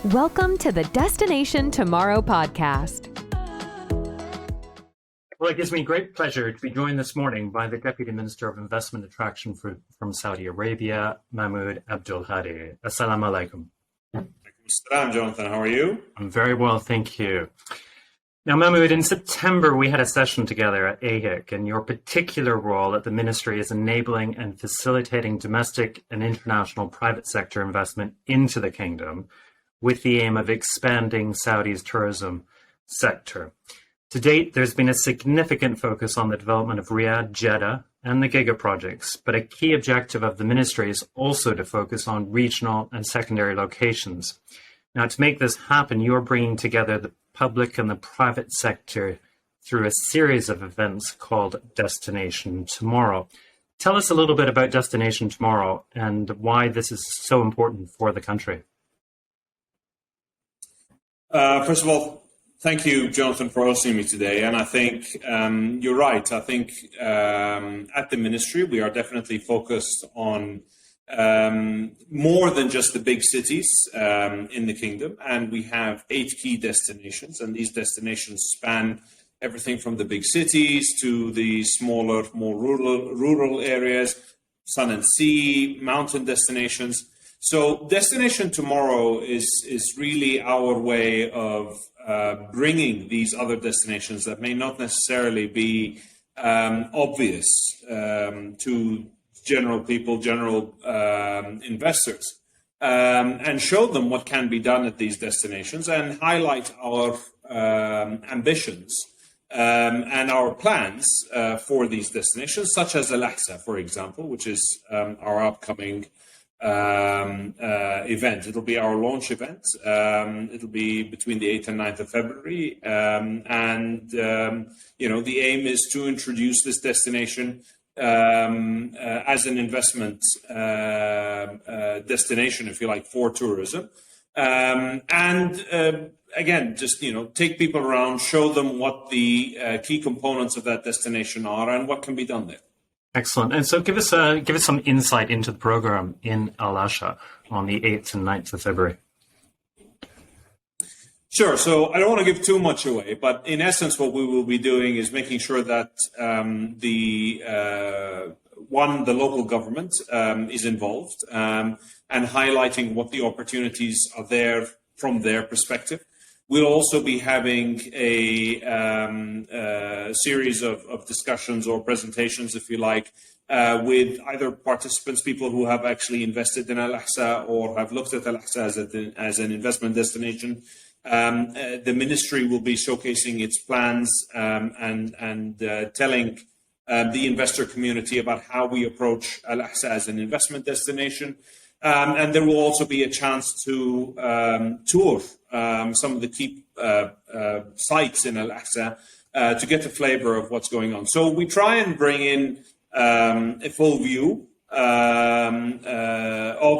Welcome to the Destination Tomorrow podcast. Well, it gives me great pleasure to be joined this morning by the Deputy Minister of Investment Attraction from Saudi Arabia, Mahmoud Abdulhadi. Assalamu alaikum. Salam, Jonathan. How are you? I'm very well, thank you. Now, Mahmoud, in September, we had a session together at AHIC, and your particular role at the ministry is enabling and facilitating domestic and international private sector investment into the kingdom with the aim of expanding Saudi's tourism sector. To date, there's been a significant focus on the development of Riyadh, Jeddah, and the Giga projects, but a key objective of the ministry is also to focus on regional and secondary locations. Now, to make this happen, you're bringing together the public and the private sector through a series of events called Destination Tomorrow. Tell us a little bit about Destination Tomorrow and why this is so important for the country. First of all, thank you, Jonathan, for hosting me today. And I think you're right. I think at the ministry, we are definitely focused on more than just the big cities in the kingdom. And we have 8 key destinations. And these destinations span everything from the big cities to the smaller, more rural areas, sun and sea, mountain destinations. So Destination Tomorrow is really our way of bringing these other destinations that may not necessarily be obvious to general people, general investors, and show them what can be done at these destinations and highlight our ambitions and our plans for these destinations, such as AlAqsa, for example, which is our upcoming event. It'll be our launch event. It'll be between the 8th and 9th of February. The aim is to introduce this destination as an investment destination, if you like, for tourism. Again, just, take people around, show them what the key components of that destination are and what can be done there. Excellent. And so give us some insight into the program in AlAqsa on the 8th and 9th of February. Sure. So I don't want to give too much away, but in essence, what we will be doing is making sure that the local government is involved and highlighting what the opportunities are there from their perspective. We'll also be having a series of discussions or presentations, if you like, with either participants, people who have actually invested in AlAqsa or have looked at AlAqsa as an investment destination. The ministry will be showcasing its plans and telling the investor community about how we approach AlAqsa as an investment destination. And there will also be a chance to tour some of the key sites in AlAqsa to get a flavor of what's going on. So we try and bring in a full view of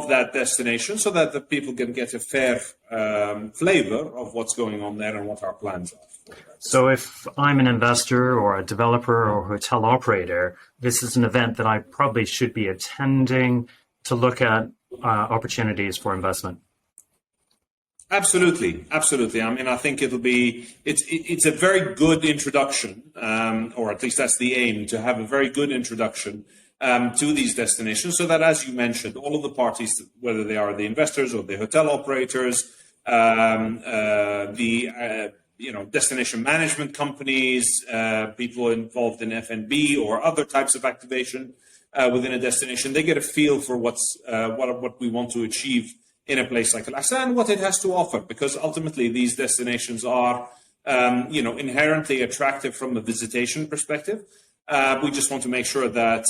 that destination so that the people can get a fair flavor of what's going on there and what our plans are. So if I'm an investor or a developer or hotel operator, this is an event that I probably should be attending to look at opportunities for investment. Absolutely. I mean, I think it's a very good introduction, or at least that's the aim, to have a very good introduction to these destinations, so that, as you mentioned, all of the parties, whether they are the investors or the hotel operators, destination management companies, people involved in F&B or other types of activation within a destination, they get a feel for what we want to achieve in a place like AlAqsa and what it has to offer, because ultimately these destinations are, inherently attractive from a visitation perspective. We just want to make sure that,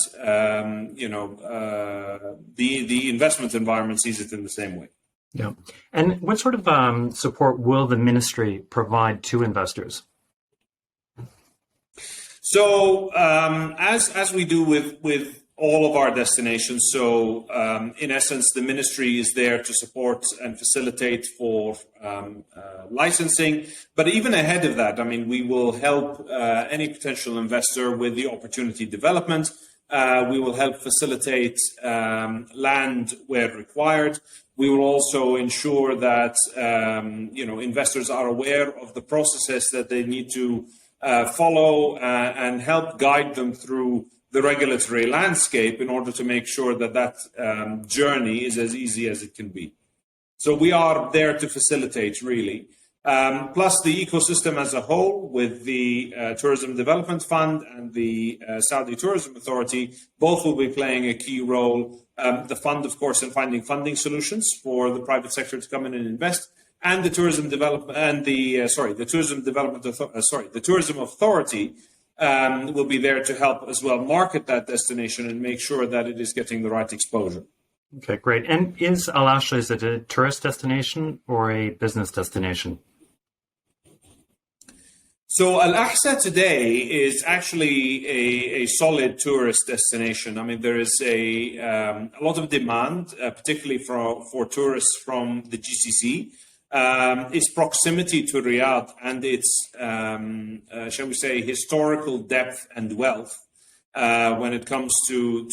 the investment environment sees it in the same way. Yeah. And what sort of support will the ministry provide to investors? So as we do with all of our destinations. So in essence, the ministry is there to support and facilitate for licensing. But even ahead of that, I mean, we will help any potential investor with the opportunity development. We will help facilitate land where required. We will also ensure that investors are aware of the processes that they need to follow and help guide them through the regulatory landscape in order to make sure that journey is as easy as it can be. So we are there to facilitate, really. Plus the ecosystem as a whole, with the Tourism Development Fund and the Saudi Tourism Authority, both will be playing a key role. The fund, of course, in finding funding solutions for the private sector to come in and invest, and the Tourism Development and the Tourism Authority will be there to help as well market that destination and make sure that it is getting the right exposure. Okay, great. And is AlAqsa, is it a tourist destination or a business destination? So AlAqsa today is actually a solid tourist destination. I mean, there is a lot of demand, particularly for tourists from the GCC. Its proximity to Riyadh and its, shall we say, historical depth and wealth when it comes to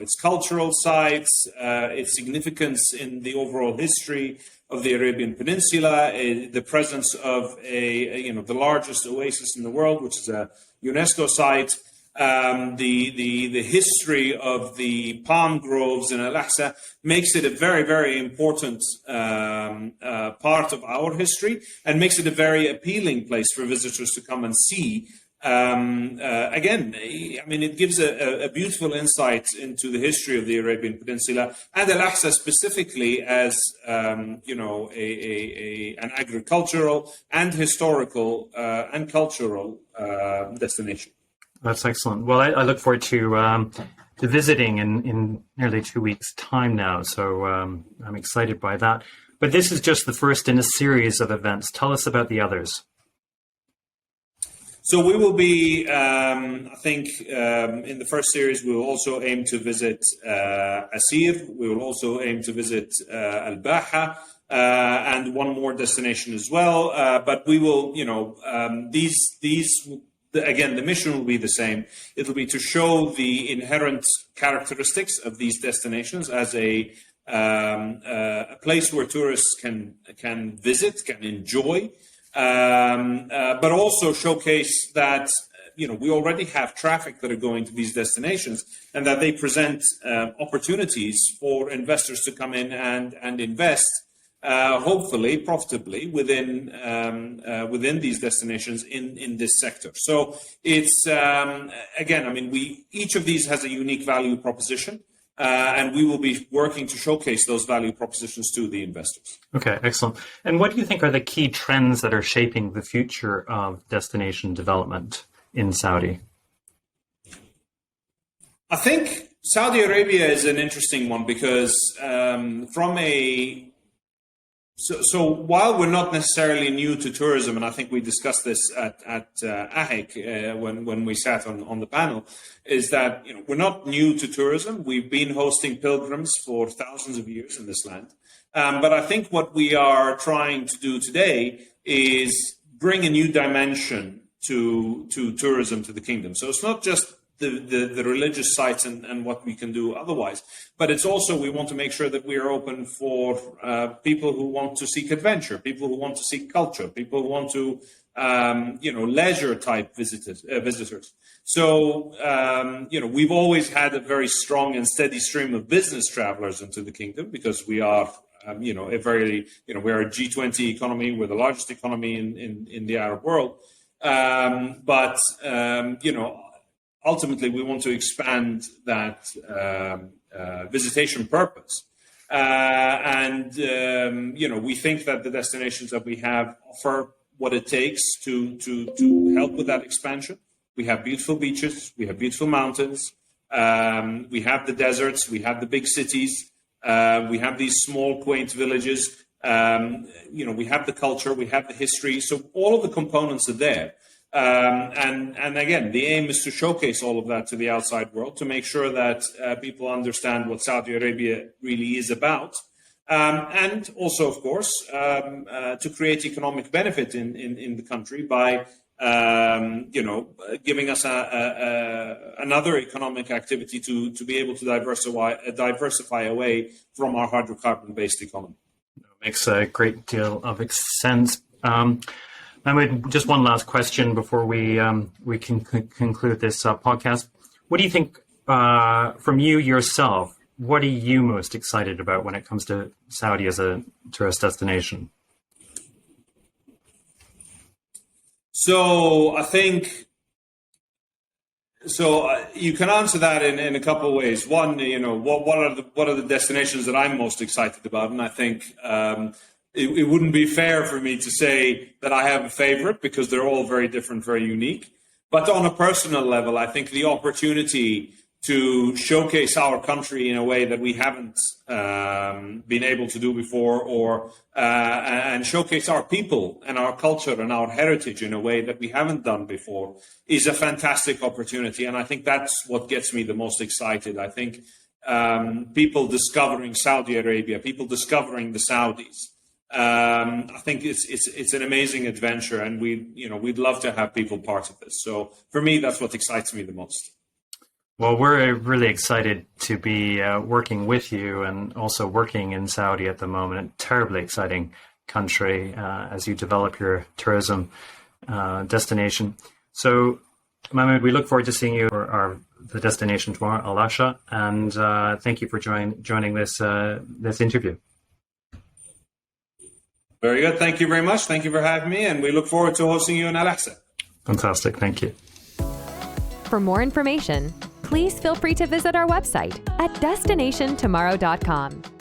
its cultural sites, its significance in the overall history of the Arabian Peninsula, the presence of the largest oasis in the world, which is a UNESCO site, the history of the palm groves in AlAqsa makes it a very, very important part of our history, and makes it a very appealing place for visitors to come and see. Again, I mean, it gives a beautiful insight into the history of the Arabian Peninsula and AlAqsa specifically as an agricultural and historical and cultural destination. That's excellent. Well, I look forward to visiting in nearly 2 weeks' time now, so I'm excited by that. But this is just the first in a series of events. Tell us about the others. So we will be, I think, in the first series, we will also aim to visit Aseer. We will also aim to visit Baha and one more destination as well. But we will, again, the mission will be the same. It will be to show the inherent characteristics of these destinations as a place where tourists can visit, can enjoy. But also showcase that we already have traffic that are going to these destinations, and that they present opportunities for investors to come in and invest, hopefully profitably within these destinations in this sector. So it's again, I mean, each of these has a unique value proposition. And we will be working to showcase those value propositions to the investors. Okay, excellent. And what do you think are the key trends that are shaping the future of destination development in Saudi? I think Saudi Arabia is an interesting one because So while we're not necessarily new to tourism, and I think we discussed this at AHEC when we sat on the panel, is that we're not new to tourism. We've been hosting pilgrims for thousands of years in this land. But I think what we are trying to do today is bring a new dimension to tourism to the kingdom. So it's not just the religious sites and what we can do otherwise. But it's also, we want to make sure that we are open for people who want to seek adventure, people who want to seek culture, people who want to, leisure type visitors. So, we've always had a very strong and steady stream of business travelers into the kingdom because we are, we're a G20 economy. We're the largest economy in the Arab world. Ultimately, we want to expand that visitation purpose. We think that the destinations that we have offer what it takes to help with that expansion. We have beautiful beaches, we have beautiful mountains, we have the deserts, we have the big cities, we have these small, quaint villages, we have the culture, we have the history. So all of the components are there. And again, the aim is to showcase all of that to the outside world, to make sure that people understand what Saudi Arabia really is about. And also, of course, to create economic benefit in the country by giving us another economic activity to be able to diversify away from our hydrocarbon-based economy. Makes a great deal of sense. Mahmoud, just one last question before we can conclude this podcast. What do you think, from you yourself, what are you most excited about when it comes to Saudi as a tourist destination? So I think, you can answer that in a couple of ways. One, what are the destinations that I'm most excited about? And I think it wouldn't be fair for me to say that I have a favorite, because they're all very different, very unique. But on a personal level, I think the opportunity to showcase our country in a way that we haven't been able to do before, and showcase our people and our culture and our heritage in a way that we haven't done before, is a fantastic opportunity. And I think that's what gets me the most excited. I think people discovering Saudi Arabia, people discovering the Saudis, I think it's an amazing adventure, and we'd love to have people part of this. So for me, that's what excites me the most. Well, we're really excited to be working with you, and also working in Saudi at the moment. A terribly exciting country as you develop your tourism destination. So, Mahmoud, we look forward to seeing you for the destination tomorrow, AlAqsa, and thank you for joining this interview. Very good. Thank you very much. Thank you for having me, and we look forward to hosting you in AlAqsa. Fantastic. Thank you. For more information, please feel free to visit our website at destinationtomorrow.com.